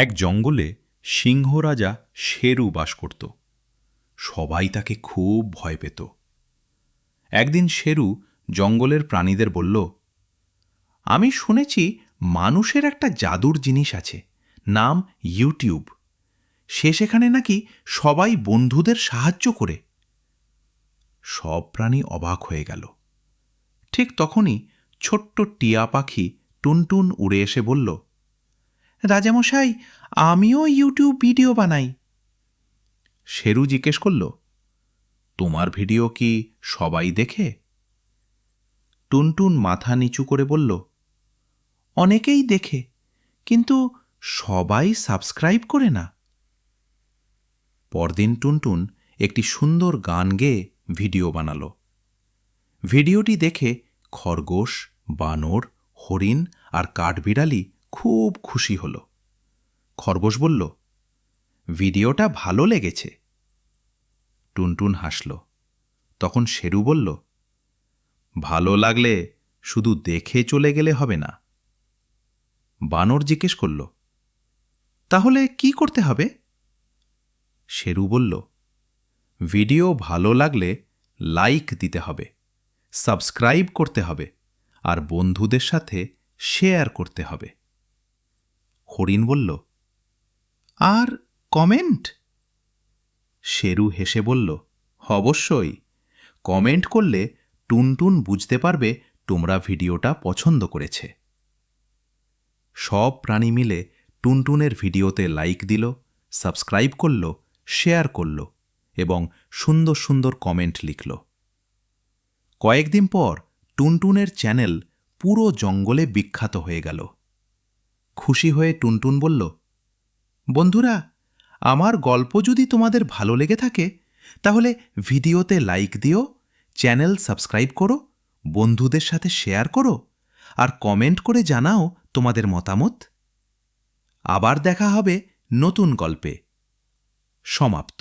এক জঙ্গলে সিংহ রাজা শেরু বাস করত। সবাই তাকে খুব ভয় পেত। একদিন শেরু জঙ্গলের প্রাণীদের বলল, আমি শুনেছি মানুষের একটা জাদুর জিনিস আছে, নাম ইউটিউব। সেখানে নাকি সবাই বন্ধুদের সাহায্য করে। সব প্রাণী অবাক হয়ে গেল। ঠিক তখনই ছোট্ট টিয়া পাখি টুনটুন উড়ে এসে বলল, রাজামশাই, আমিও ইউটিউব ভিডিও বানাই। শেরু জিজ্ঞেস করল, তোমার ভিডিও কি সবাই দেখে? টুনটুন মাথা নিচু করে বলল, অনেকেই দেখে, কিন্তু সবাই সাবস্ক্রাইব করে না। পরদিন টুনটুন একটি সুন্দর গান গেয়ে ভিডিও বানাল। ভিডিওটি দেখে খরগোশ, বানর, হরিণ আর কাঠবিড়ালি খুব খুশি হল। খরগোশ বলল, ভিডিওটা ভালো লেগেছে। টুনটুন হাসল। তখন শেরু বলল, ভালো লাগলে শুধু দেখে চলে গেলে হবে না। বানর জিজ্ঞেস করল, তাহলে কি করতে হবে? শেরু বলল, ভিডিও ভালো লাগলে লাইক দিতে হবে, সাবস্ক্রাইব করতে হবে আর বন্ধুদের সাথে শেয়ার করতে হবে। হরিণ বলল, আর কমেন্ট? শেরু হেসে বলল, অবশ্যই। কমেন্ট করলে টুনটুন বুঝতে পারবে তোমরা ভিডিওটা পছন্দ করেছে। সব প্রাণী মিলে টুনটুনের ভিডিওতে লাইক দিল, সাবস্ক্রাইব করল, শেয়ার করল এবং সুন্দর সুন্দর কমেন্ট লিখল। কয়েকদিন পর টুনটুনের চ্যানেল পুরো জঙ্গলে বিখ্যাত হয়ে গেল। খুশি হয়ে টুনটুন বলল, বন্ধুরা, আমার গল্প যদি তোমাদের ভালো লেগে থাকে তাহলে ভিডিওতে লাইক দিও, চ্যানেল সাবস্ক্রাইব করো, বন্ধুদের সাথে শেয়ার করো আর কমেন্ট করে জানাও তোমাদের মতামত। আবার দেখা হবে নতুন গল্পে। সমাপ্ত।